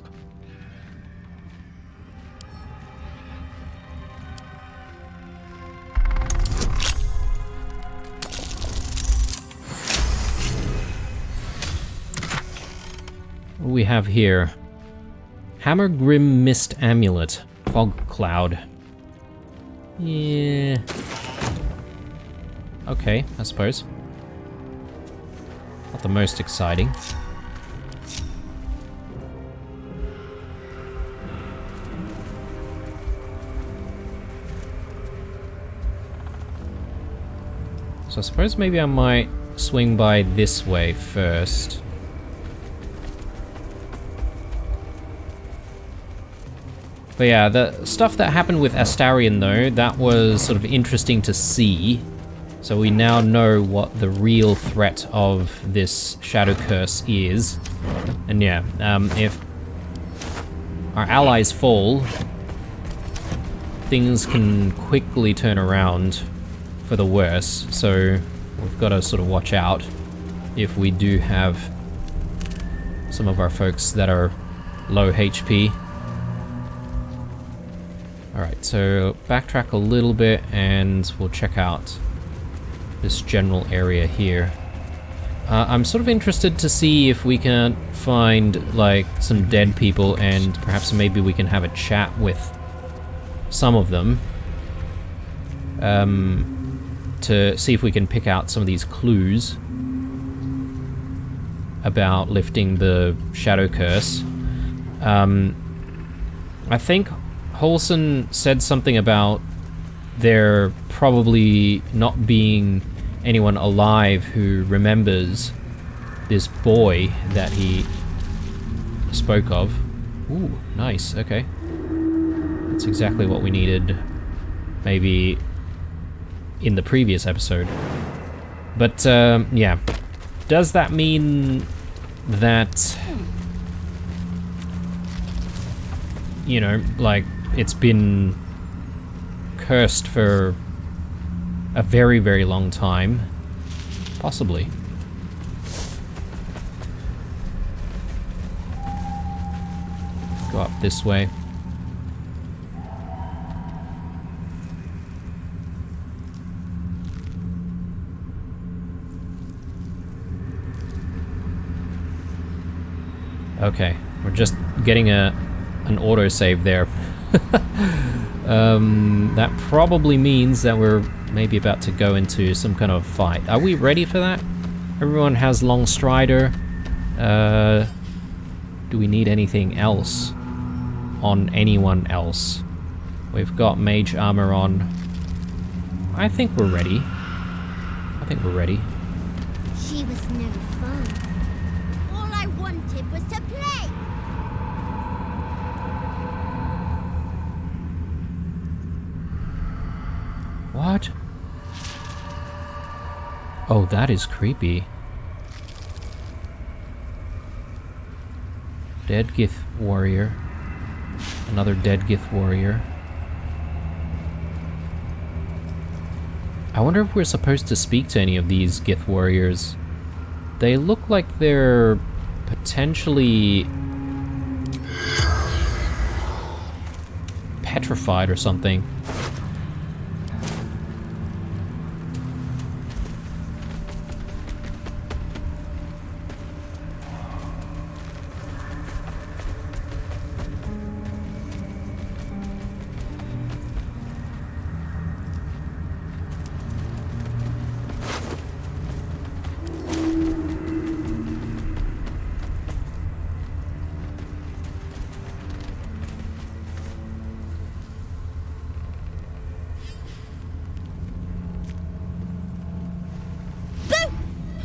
What do we have here? Hammer Grim Mist Amulet. Fog Cloud. Yeah. Okay, I suppose. Not the most exciting. So I suppose maybe I might swing by this way first. But yeah, the stuff that happened with Astarion, though, that was sort of interesting to see. So we now know what the real threat of this Shadow Curse is. And yeah, if our allies fall, things can quickly turn around for the worse. So we've got to sort of watch out if we do have some of our folks that are low HP. Alright, so backtrack a little bit and we'll check out this general area here. I'm sort of interested to see if we can find, like, some dead people and perhaps maybe we can have a chat with some of them. To see if we can pick out some of these clues about lifting the Shadow Curse. I think Holson said something about there probably not being anyone alive who remembers this boy that he spoke of. Ooh, nice, okay. That's exactly what we needed, maybe in the previous episode. But, yeah. Does that mean that, you know, like, it's been cursed for a very, very long time? Possibly. Go up this way. Okay, we're just getting an autosave there. That probably means that we're maybe about to go into some kind of fight. Are we ready for that? Everyone has Long Strider. Do we need anything else on anyone else? We've got mage armor on. I think we're ready. I think we're ready. She was no fun. All I wanted was to play. What? Oh, that is creepy. Dead Gith warrior. Another dead Gith warrior. I wonder if we're supposed to speak to any of these Gith warriors. They look like they're potentially petrified or something.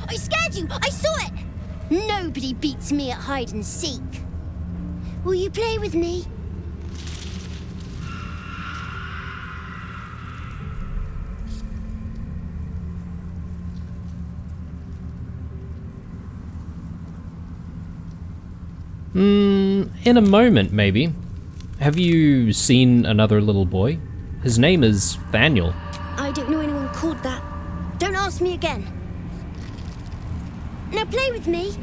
I scared you! I saw it! Nobody beats me at hide and seek. Will you play with me? In a moment, maybe. Have you seen another little boy? His name is Thaniel. I don't know anyone called that. Don't ask me again. Now play with me.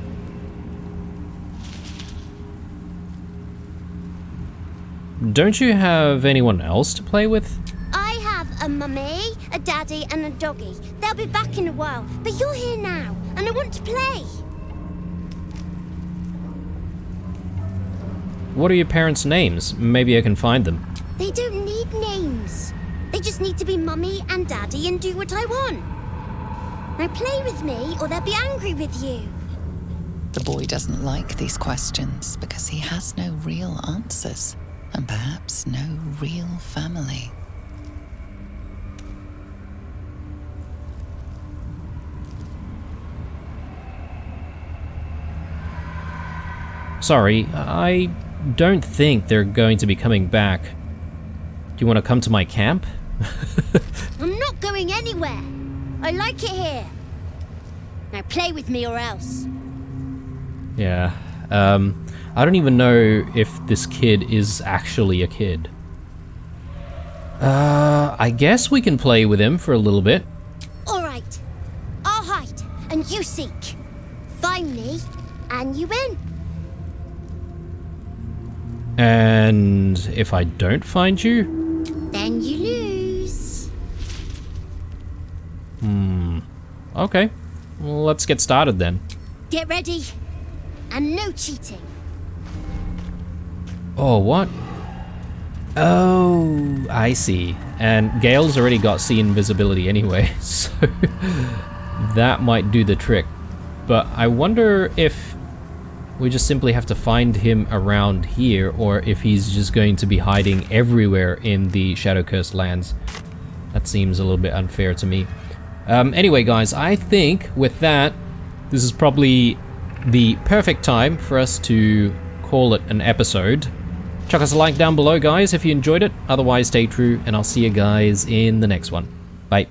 Don't you have anyone else to play with? I have a mummy, a daddy, and a doggy. They'll be back in a while, but you're here now, and I want to play. What are your parents' names? Maybe I can find them. They don't need names. They just need to be mummy and daddy and do what I want. Now play with me, or they'll be angry with you. The boy doesn't like these questions because he has no real answers, and perhaps no real family. Sorry, I don't think they're going to be coming back. Do you want to come to my camp? I'm not going anywhere. I like it here. Now play with me or else. Yeah, I don't even know if this kid is actually a kid. I guess we can play with him for a little bit. Alright. I'll hide, and you seek. Find me, and you win. And if I don't find you? Then you lose. Okay. Well, let's get started then. Get ready. And no cheating. Oh, what? Oh, I see. And Gale's already got sea invisibility anyway, so that might do the trick. But I wonder if we just simply have to find him around here, or if he's just going to be hiding everywhere in the Shadow-Cursed lands. That seems a little bit unfair to me. Anyway, guys, I think with that, this is probably the perfect time for us to call it an episode. Chuck us a like down below, guys, if you enjoyed it. Otherwise, stay true, and I'll see you guys in the next one. Bye.